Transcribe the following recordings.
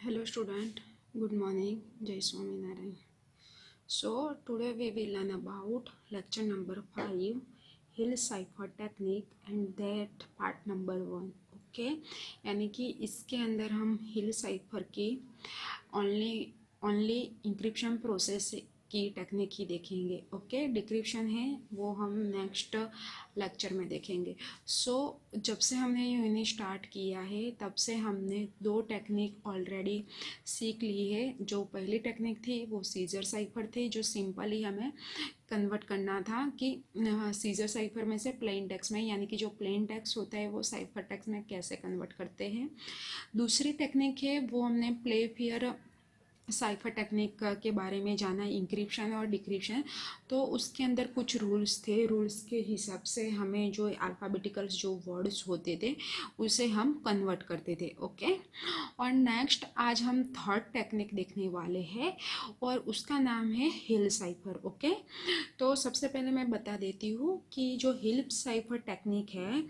Hello student, good morning, Jai Swaminarayan. So today we will learn about lecture number 5, Hill Cipher Technique and that part number 1. Okay यानी कि इसके अंदर हम हिल cipher की only only encryption process की technique ही देखेंगे. Okay decryption है वो हम नेक्स्ट लेक्चर में देखेंगे. जब से हमने यूनिट स्टार्ट किया है तब से हमने 2 टेक्निक ऑलरेडी सीख ली है. जो पहली टेक्निक थी वो सीजर साइफर थी, जो सिंपली हमें कन्वर्ट करना था कि सीजर साइफर में से प्लेन टेक्स्ट में, यानी कि जो प्लेन टेक्स्ट होता है वो साइफर टेक्स्ट में कैसे कन्वर्ट करते हैं. दूसरी टेक्निक है वो हमने प्ले फियर साइफर टेक्निक के बारे में जाना, इंक्रिप्शन और डिक्रिप्शन. तो उसके अंदर कुछ रूल्स थे. रूल्स के हिसाब से हमें जो अल्फ़ाबेटिकल्स जो वर्ड्स होते थे उसे हम कन्वर्ट करते थे. ओके और नेक्स्ट आज हम थर्ड टेक्निक देखने वाले हैं और उसका नाम है हिल साइफर. ओके तो सबसे पहले मैं बता देती हूँ कि जो हिल साइफर टेक्निक है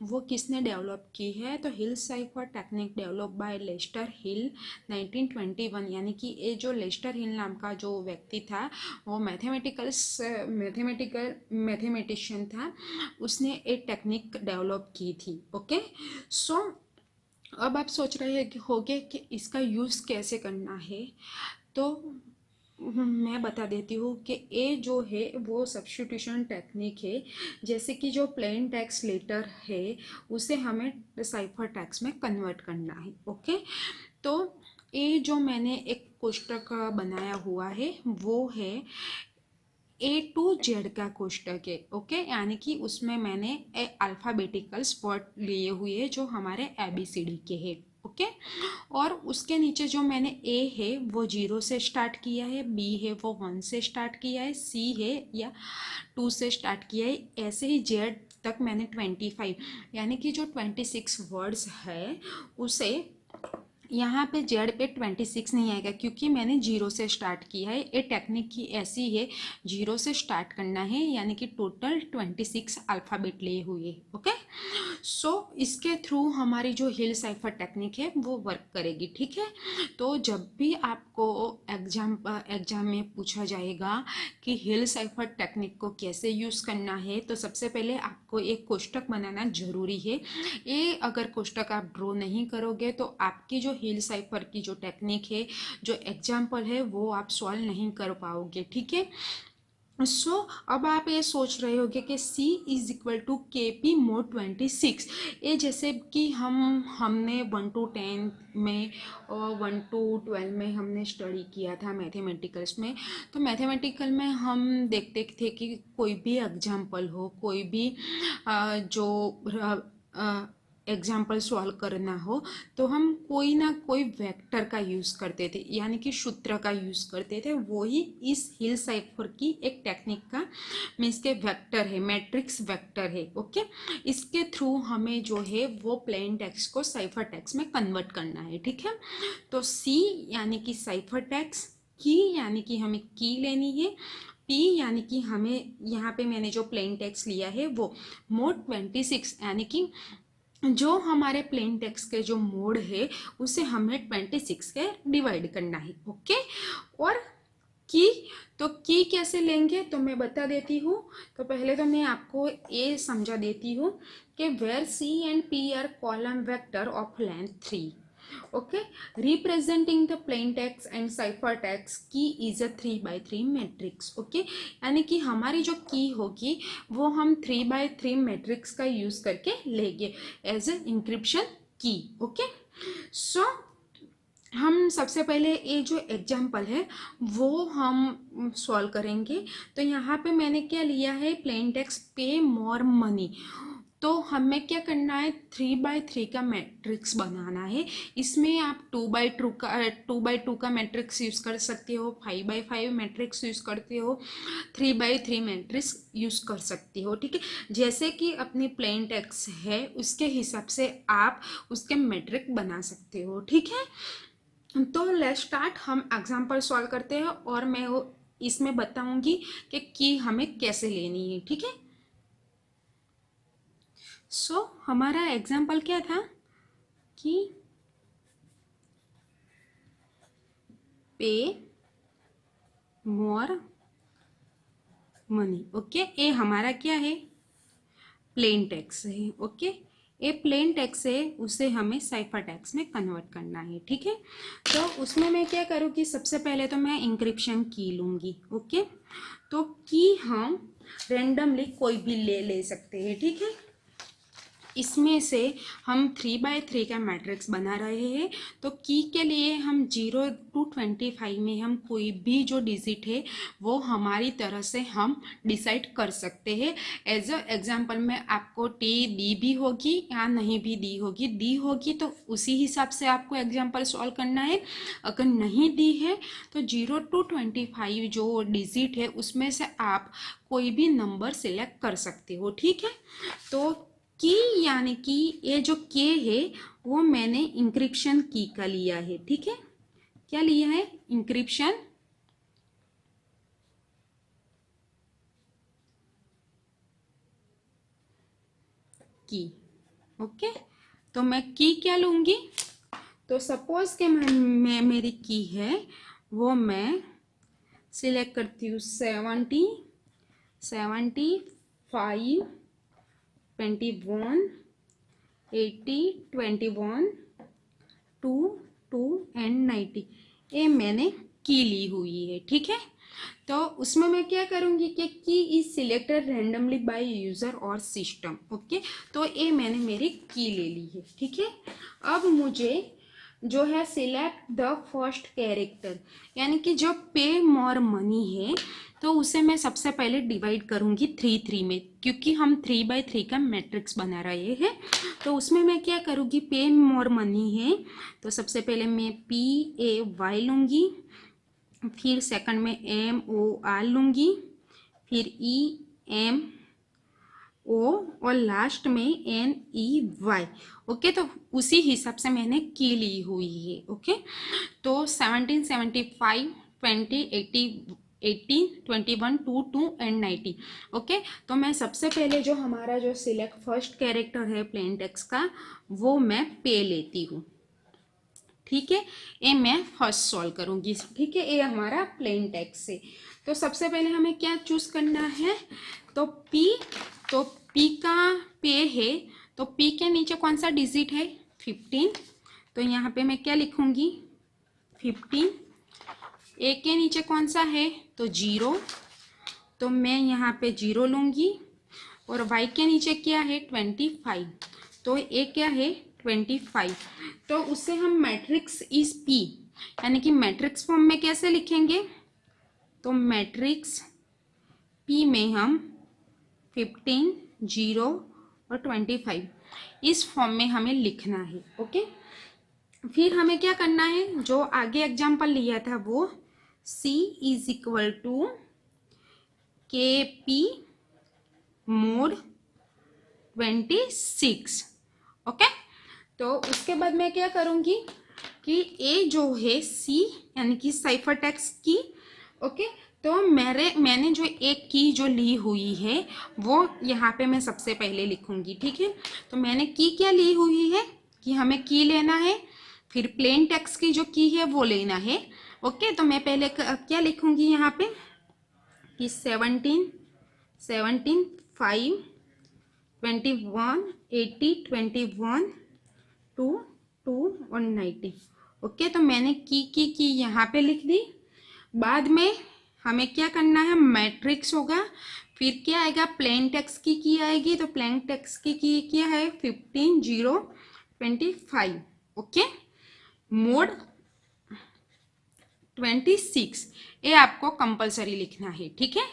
वो किसने डेवलप की है. तो Hill cipher technique develop by Lester Hill 1921. यानी कि ये जो लेस्टर हिल नाम का जो व्यक्ति था वो मैथमेटिशियन था. उसने एक टेक्निक डेवलप की थी. ओके अब आप सोच रहे होंगे कि इसका यूज़ कैसे करना है. तो मैं बता देती हूँ कि ये जो है वो सब्स्टिट्यूशन टेक्निक है. जैसे कि जो प्लेन टेक्स्ट लेटर है उसे हमें साइफर टेक्स्ट में कन्वर्ट करना है. ओके तो ये जो मैंने एक कोष्टक बनाया हुआ है वो है A to Z का कोष्टक है. ओके यानी कि उसमें मैंने अल्फ़ाबेटिकल्स वर्ड लिए हुए हैं जो हमारे ABCD के हैं. ओके और उसके नीचे जो मैंने A है वो 0 से स्टार्ट किया है, B है वो 1 से स्टार्ट किया है, C है या 2 से स्टार्ट किया है. ऐसे ही Z तक मैंने 25 यानी कि जो 26 वर्ड्स है उसे यहाँ पे जेड पे 26 नहीं आएगा क्योंकि मैंने 0 से स्टार्ट किया है. ये टेक्निक की ऐसी है, 0 से स्टार्ट करना है यानी कि टोटल 26 अल्फ़ाबेट लिए हुए. ओके इसके थ्रू हमारी जो हिल साइफर टेक्निक है वो वर्क करेगी. ठीक है तो जब भी आपको एग्जाम में पूछा जाएगा कि हिल साइफर टेक्निक को कैसे यूज़ करना है तो सबसे पहले आपको एक कोष्टक बनाना ज़रूरी है. ये अगर कोष्टक आप ड्रॉ नहीं करोगे तो आपकी जो हिल साइफर की जो टेक्निक है, जो एग्जाम्पल है वो आप सॉल्व नहीं कर पाओगे. ठीक है अब आप ये सोच रहे होगे कि C is equal to KP mod 26. ये जैसे कि हमने 1 to 10 में और 1 to 12 में हमने स्टडी किया था मैथमेटिकल्स में. तो मैथमेटिकल में हम देखते थे कि कोई भी एग्जाम्पल हो, कोई भी जो एग्जाम्पल सॉल्व करना हो तो हम कोई ना कोई वेक्टर का यूज़ करते थे, यानी कि सूत्र का यूज़ करते थे. वही इस हिल साइफर की एक टेक्निक का मीन्स के वेक्टर है, मैट्रिक्स वेक्टर है. ओके इसके थ्रू हमें जो है वो प्लेन टेक्स्ट को साइफर टेक्स्ट में कन्वर्ट करना है. ठीक है तो सी यानी कि साइफर टेक्स्ट, की यानी कि हमें की लेनी है, पी यानी कि हमें यहाँ पे मैंने जो प्लेन टेक्स्ट लिया है वो मोड 26 यानी कि जो हमारे प्लेन टेक्स्ट के जो मोड है उसे हमें 26 के डिवाइड करना है. ओके और की तो की कैसे लेंगे तो मैं बता देती हूँ. तो पहले तो मैं आपको ये समझा देती हूँ कि where C and P are column vector of length 3. Okay representing the plain text and cipher text key is a 3x3 matrix. ओके यानी कि हमारी जो की होगी वो हम 3x3 मैट्रिक्स का यूज़ करके लेंगे एज ए इंक्रिप्शन की. ओके हम सबसे पहले ये जो एग्जाम्पल है वो हम सॉल्व करेंगे. तो यहाँ पे मैंने क्या लिया है, प्लेन टेक्स्ट पे मोर मनी. तो हमें क्या करना है, 3x3 का मैट्रिक्स बनाना है. इसमें आप 2x2 का मैट्रिक्स यूज़ कर सकते हो, 5x5 मैट्रिक्स यूज़ करते हो, 3x3 मैट्रिक्स यूज़ कर सकते हो. ठीक है जैसे कि अपनी प्लेन टेक्स्ट है उसके हिसाब से आप उसके मैट्रिक बना सकते हो. ठीक है तो लेट्स स्टार्ट. हम एग्जाम्पल सॉल्व करते हैं और मैं इसमें बताऊंगी कि की हमें कैसे लेनी है. ठीक है हमारा एग्जाम्पल क्या था कि पे मोर मनी। ओके, ये हमारा क्या है, प्लेन टैक्स है। ओके, ये प्लेन टैक्स है, उसे हमें साइफर टैक्स में कन्वर्ट करना है। ठीक है, तो उसमें मैं क्या करूँगी, सबसे पहले तो मैं इंक्रिप्शन की लूँगी। ओके, तो की हम रेंडमली कोई भी ले सकते हैं। ठीक है, इसमें से हम 3x3 का मैट्रिक्स बना रहे हैं, तो की के लिए हम 0 to 25 में हम कोई भी जो डिजिट है वो हमारी तरह से हम डिसाइड कर सकते हैं। एज अ एग्जाम्पल में आपको टी दी भी होगी या नहीं भी दी होगी तो उसी हिसाब से आपको एग्जाम्पल सॉल्व करना है। अगर नहीं दी है तो 0 to 25 जो डिजिट है उसमें से आप कोई भी नंबर सिलेक्ट कर सकते हो। ठीक है, तो की यानी कि ये जो के है वो मैंने इंक्रिप्शन की का लिया है। ठीक है, क्या लिया है, इंक्रिप्शन की। ओके, तो मैं की क्या लूंगी, तो सपोज के मैं मेरी की है वो मैं सिलेक्ट करती हूँ 70, 75, 21, 80, 21, 2, 2 एंड 90, ये मैंने की ली हुई है। ठीक है, तो उसमें मैं क्या करूँगी कि की is selected randomly by user और सिस्टम। ओके, तो ये मैंने मेरी की ले ली है। ठीक है, अब मुझे जो है सिलेक्ट द फर्स्ट कैरेक्टर, यानी कि जो पे मोर मनी है तो उसे मैं सबसे पहले डिवाइड करूँगी 3 में, क्योंकि हम 3x3 का मैट्रिक्स बना रहे हैं। तो उसमें मैं क्या करूँगी, पे मोर मनी है तो सबसे पहले मैं PAY लूँगी, फिर सेकंड में MOR लूँगी, फिर EMO और लास्ट में NEY। ओके, तो उसी हिसाब से मैंने की ली हुई है। ओके, तो 17, 75, 20, 80, 18, 21, 2, 2 एंड 90। ओके, तो मैं सबसे पहले जो हमारा जो सिलेक्ट फर्स्ट कैरेक्टर है प्लेन टेक्स्ट का वो मैं पे लेती हूँ। ठीक है, ये मैं फर्स्ट सॉल्व करूँगी। ठीक है, ये हमारा प्लेन टेक्स्ट है। तो सबसे पहले हमें क्या चूज करना है, तो P, तो P का पे है तो P के नीचे कौन सा डिजिट है, 15, तो यहाँ पे मैं क्या लिखूँगी 15। A के नीचे कौन सा है, तो 0, तो मैं यहाँ पे 0 लूँगी। और Y के नीचे क्या है 25, तो A क्या है 25। तो उससे हम मैट्रिक्स इज P यानी कि मैट्रिक्स फॉर्म में कैसे लिखेंगे, तो मैट्रिक्स P में हम 15, 0 और 25 इस फॉर्म में हमें लिखना है। ओके, फिर हमें क्या करना है, जो आगे एग्जाम्पल लिया था वो C is equal to KP mod 26। Okay, तो उसके बाद मैं क्या करूँगी कि ए जो है C यानी कि साइफर टेक्स्ट की। ओके, तो मैंने जो एक की जो ली हुई है वो यहाँ पे मैं सबसे पहले लिखूँगी। ठीक है, तो मैंने की क्या ली हुई है कि हमें की लेना है, फिर प्लेन टेक्स्ट की जो की है वो लेना है। ओके, तो मैं पहले क्या लिखूँगी यहाँ पे कि 17, 5, 21, 80, 21, 2, 2 और 90। ओके, तो मैंने की यहाँ पे लिख दी। बाद में हमें क्या करना है, मैट्रिक्स होगा, फिर क्या आएगा, प्लेन टेक्स्ट की आएगी, तो प्लेन टेक्स्ट की क्या है 15, 0, 25। ओके, मोड 26 ये आपको कंपलसरी लिखना है। ठीक है,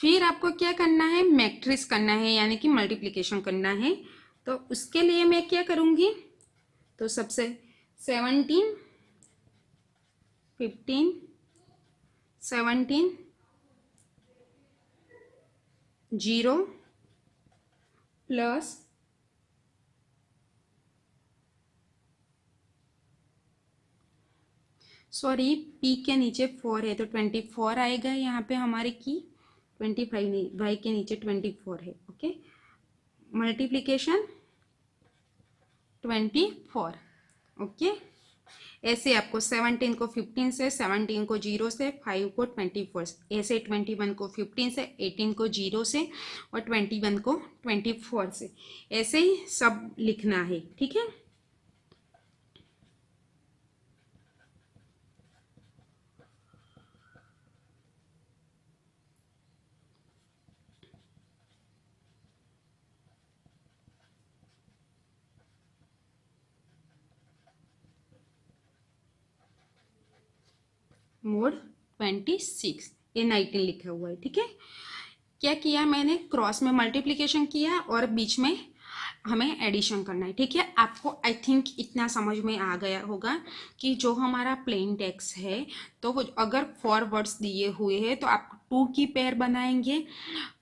फिर आपको क्या करना है, मैट्रिक्स करना है यानी कि मल्टीप्लिकेशन करना है। तो उसके लिए मैं क्या करूँगी, तो सबसे 17, 15, 17, 0 प्लस सॉरी P के नीचे 4 है तो 24 आएगा यहाँ पे हमारे की, 25 नहीं, Y के नीचे 24 है। Okay, multiplication 24। ओके, ऐसे आपको 17 को 15 से, 17 को 0 से, 5 को 24 से, ऐसे 21 को 15 से, 18 को 0 से और 21 को 24 से, ऐसे ही सब लिखना है। ठीक है, मोड 26, ये 19 लिखा हुआ है। ठीक है, क्या किया मैंने, क्रॉस में मल्टीप्लिकेशन किया और बीच में हमें एडिशन करना है। ठीक है, आपको आई थिंक इतना समझ में आ गया होगा कि जो हमारा प्लेन टेक्स्ट है, तो अगर 4 वर्ड्स दिए हुए हैं तो आप 2 की पेयर बनाएंगे,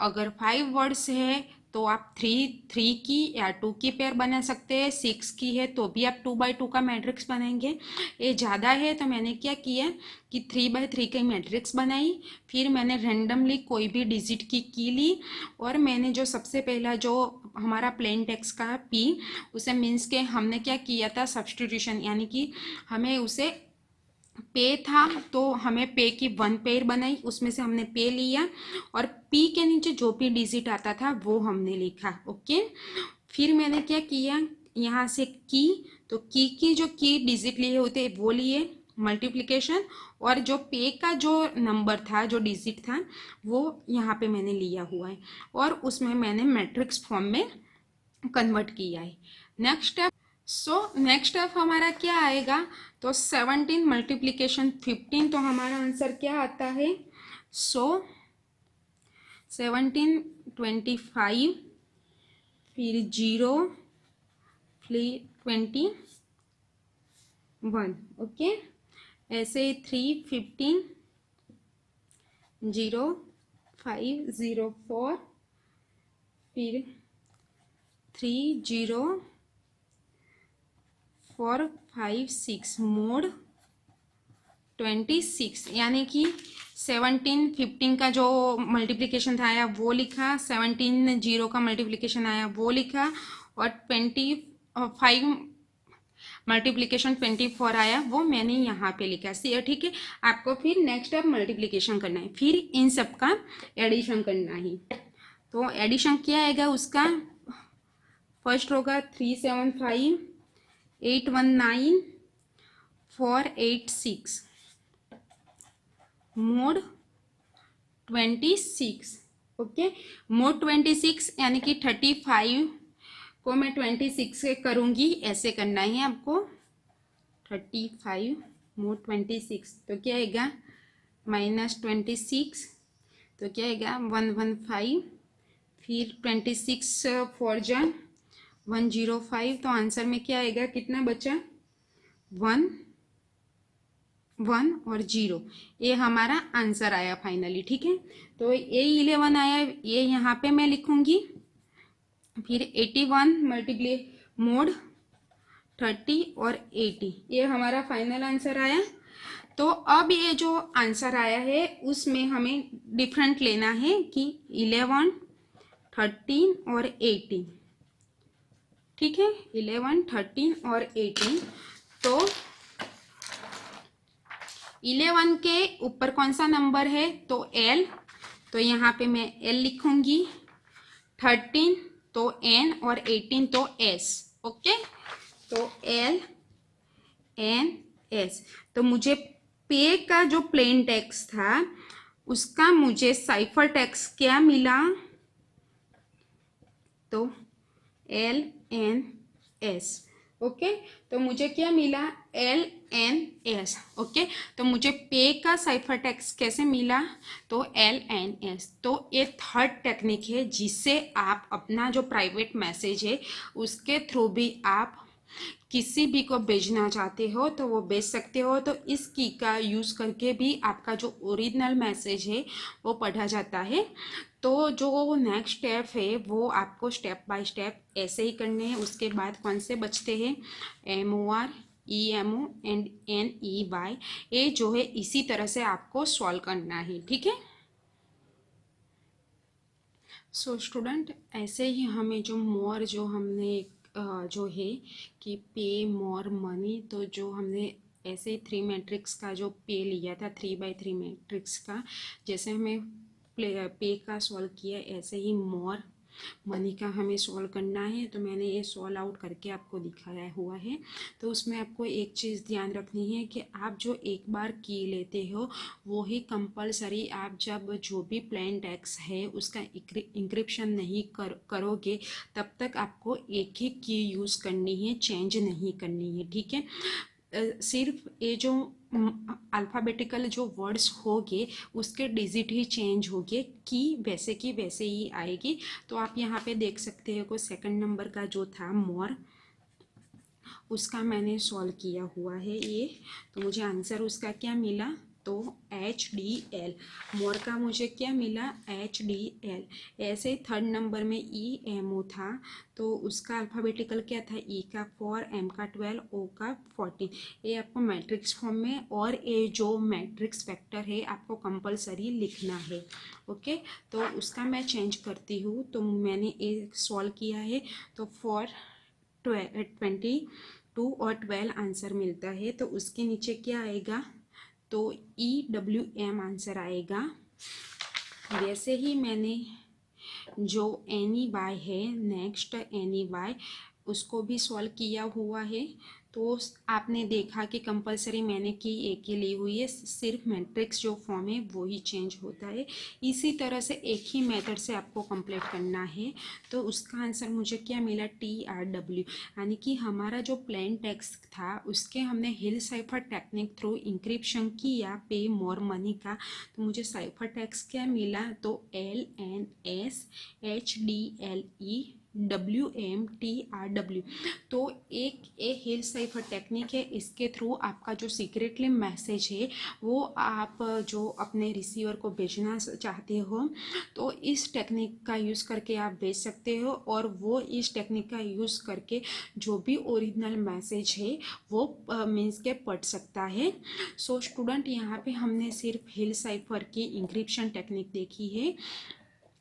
अगर 5 वर्ड्स है तो आप 3 की या 2 की पेयर बना सकते हैं, 6 की है तो भी आप 2 बाई 2 का मैट्रिक्स बनाएंगे। ये ज़्यादा है तो मैंने क्या किया कि 3 बाई 3 की मैट्रिक्स बनाई, फिर मैंने रैंडमली कोई भी डिजिट की ली और मैंने जो सबसे पहला जो हमारा प्लेन टेक्स्ट का पी, उसे मीन्स के हमने क्या किया था, सब्सटीट्यूशन, यानी कि हमें उसे पे था तो हमें पे की 1 पेयर बनाई, उसमें से हमने पे लिया और पी के नीचे जो भी डिजिट आता था वो हमने लिखा। ओके, फिर मैंने क्या किया, यहाँ से की, तो की जो की डिजिट लिए होते वो लिए मल्टीप्लिकेशन, और जो पे का जो नंबर था, जो डिजिट था, वो यहाँ पे मैंने लिया हुआ है और उसमें मैंने मैट्रिक्स फॉर्म में कन्वर्ट किया है। नेक्स्ट नेक्स्ट स्टेप हमारा क्या आएगा, तो 17 मल्टीप्लीकेशन 15, तो हमारा आंसर क्या आता है, 17 25, फिर 0, फिर 21। ओके, ऐसे 3 15 0 5 0 4, फिर 3 0 4 5 6, मोड 26, यानी कि 17 15 का जो मल्टीप्लिकेशन था आया वो लिखा, 17 0 का मल्टीप्लिकेशन आया वो लिखा और 25 मल्टीप्लिकेशन 24 आया वो मैंने यहाँ पे लिखा। ठीक है, आपको फिर नेक्स्ट स्टेप मल्टीप्लिकेशन करना है, फिर इन सब का एडिशन करना है। तो एडिशन क्या आएगा उसका, फर्स्ट होगा 375 819 486, मोड 26। ओके, मोड 26 यानी कि 35 को मैं 26 से करूँगी, ऐसे करना है आपको। 35 मोड 26 तो क्या आएगा, -26 तो क्या आएगा 115, फिर 26 4 जा 105, तो आंसर में क्या आएगा, कितना बचा 1 1 और 0, ये हमारा आंसर आया फाइनली। ठीक है, तो ये 11 आया, ये यहाँ पे मैं लिखूंगी, फिर 81 मल्टीप्लाई मोड 30 और 80, ये हमारा फाइनल आंसर आया। तो अब ये जो आंसर आया है उसमें हमें डिफरेंट लेना है कि 11 13 और 18। ठीक है, 11 13 और 18, तो 11 के ऊपर कौन सा नंबर है, तो एल, तो यहाँ पे मैं एल लिखूंगी, 13 तो एन और 18 तो एस। ओके, तो एल एन एस। तो मुझे पे का जो प्लेन टेक्स्ट था उसका मुझे साइफर टेक्स्ट क्या मिला, तो एल एन एस। ओके, तो मुझे क्या मिला, एल एन एस। ओके, तो मुझे पे का साइफर टेक्स्ट कैसे मिला, तो एल एन एस। तो ये थर्ड टेक्निक है जिससे आप अपना जो प्राइवेट मैसेज है उसके थ्रू भी आप किसी भी को भेजना चाहते हो तो वो भेज सकते हो। तो इस की का यूज़ करके भी आपका जो ओरिजिनल मैसेज है वो पढ़ा जाता है। तो जो नेक्स्ट स्टेप है वो आपको स्टेप बाय स्टेप ऐसे ही करने हैं। उसके बाद कौन से बचते हैं, MOR EMO एंड NEY, ये जो है इसी तरह से आपको सॉल्व करना है। ठीक है, सो स्टूडेंट ऐसे ही हमें जो मोर जो हमने जो है कि पे मोर मनी, तो जो हमने ऐसे 3 मैट्रिक्स का जो पे लिया था 3/3 मैट्रिक्स का, जैसे हमें पे का सॉल्व किया ऐसे ही मोर मनी का हमें सॉल्व करना है। तो मैंने ये सॉल्व आउट करके आपको दिखाया हुआ है। तो उसमें आपको एक चीज़ ध्यान रखनी है कि आप जो एक बार की लेते हो वो ही कंपलसरी, आप जब जो भी प्लेन टेक्स्ट है उसका इंक्रिप्शन नहीं करोगे तब तक आपको एक ही की यूज़ करनी है, चेंज नहीं करनी है, ठीक है। सिर्फ ये जो अल्फ़ाबेटिकल जो वर्ड्स होंगे उसके डिजिट ही चेंज होंगे, की वैसे ही आएगी। तो आप यहाँ पे देख सकते हो को सेकंड नंबर का जो था मोर, उसका मैंने सॉल्व किया हुआ है ये। तो मुझे आंसर उसका क्या मिला, तो HDL। मोर का मुझे क्या मिला, HDL। ऐसे थर्ड नंबर में EMO था, तो उसका अल्फ़ाबेटिकल क्या था, E का 4, M का 12, O का 14। ये आपको मैट्रिक्स फॉर्म में, और ये जो मैट्रिक्स वेक्टर है आपको कंपलसरी लिखना है, ओके। तो उसका मैं चेंज करती हूँ। तो मैंने ये सॉल्व किया है, तो 22 और 12 आंसर मिलता है। तो उसके नीचे क्या आएगा, तो EWM आंसर आएगा। वैसे ही मैंने जो NEY है, नेक्स्ट NEY, उसको भी सॉल्व किया हुआ है। तो आपने देखा कि कंपलसरी मैंने की एक ही ली हुई है, सिर्फ मैट्रिक्स जो फॉर्म है वो ही चेंज होता है। इसी तरह से एक ही मेथड से आपको कंप्लीट करना है। तो उसका आंसर मुझे क्या मिला, TRW, यानी कि हमारा जो प्लेन टेक्स्ट था उसके हमने हिल साइफर टेक्निक थ्रू इंक्रिप्शन किया पे मोर मनी का। तो मुझे साइफर टेक्स्ट क्या मिला, तो LNSHDLEWMTRW। तो एक हिल साइफर टेक्निक है, इसके थ्रू आपका जो सीक्रेटली मैसेज है वो आप जो अपने रिसीवर को भेजना चाहते हो तो इस टेक्निक का यूज़ करके आप भेज सकते हो, और वो इस टेक्निक का यूज़ करके जो भी ओरिजिनल मैसेज है वो मीन्स के पढ़ सकता है। सो स्टूडेंट, यहाँ पे हमने सिर्फ हिल साइफर की इंक्रिप्शन टेक्निक देखी है।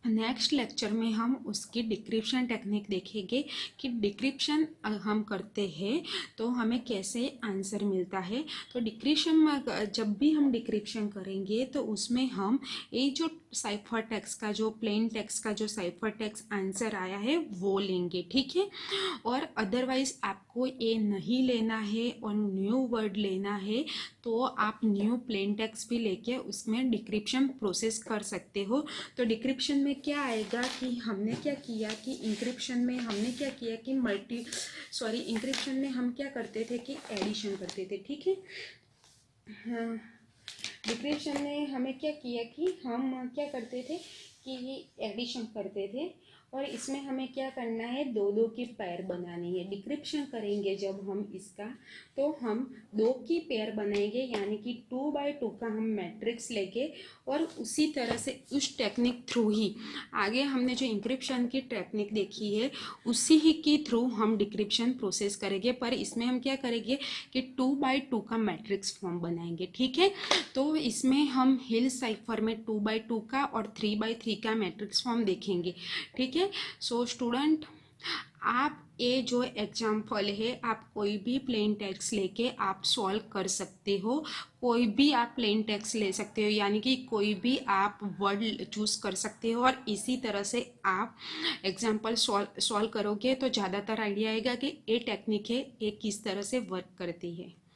नेक्स्ट लेक्चर में हम उसकी डिक्रिप्शन टेक्निक देखेंगे कि डिक्रिप्शन हम करते हैं तो हमें कैसे आंसर मिलता है। तो डिक्रिप्शन, जब भी हम डिक्रिप्शन करेंगे तो उसमें हम ये जो साइफर टेक्स्ट का, जो प्लेन टेक्स्ट का जो साइफर टेक्स्ट आंसर आया है वो लेंगे, ठीक है। और अदरवाइज आपको ये नहीं लेना है और न्यू वर्ड लेना है तो आप न्यू प्लेन टेक्स्ट भी लेके उसमें डिक्रिप्शन प्रोसेस कर सकते हो। तो डिक्रिप्शन में क्या आएगा कि हमने क्या किया कि इंक्रिप्शन में हमने क्या किया कि इंक्रिप्शन में हम क्या करते थे कि एडिशन करते थे, ठीक है। हाँ, डिक्रिप्शन में हमें क्या किया कि हम क्या करते थे कि एडिशन करते थे, और इसमें हमें क्या करना है, दो दो की पेयर बनानी है। डिक्रिप्शन करेंगे जब हम इसका, तो हम 2 की पेयर बनाएंगे, यानी कि 2/2 का हम मैट्रिक्स लेके, और उसी तरह से उस टेक्निक थ्रू ही आगे हमने जो इंक्रिप्शन की टेक्निक देखी है उसी ही के थ्रू हम डिक्रिप्शन प्रोसेस करेंगे। पर इसमें हम क्या करेंगे कि 2/2 का मैट्रिक्स फॉर्म बनाएंगे, ठीक है। तो इसमें हम हिल साइफर में 2/2 का और 3/3 का मैट्रिक्स फॉर्म देखेंगे, ठीक है। सो स्टूडेंट, आप ये जो एग्जाम्पल है आप कोई भी प्लेन टेक्स्ट लेके आप सॉल्व कर सकते हो, कोई भी आप प्लेन टेक्स्ट ले सकते हो, यानी कि कोई भी आप वर्ड चूज़ कर सकते हो, और इसी तरह से आप एग्जाम्पल सॉल्व करोगे तो ज़्यादातर आइडिया आएगा कि ये टेक्निक है ये किस तरह से वर्क करती है।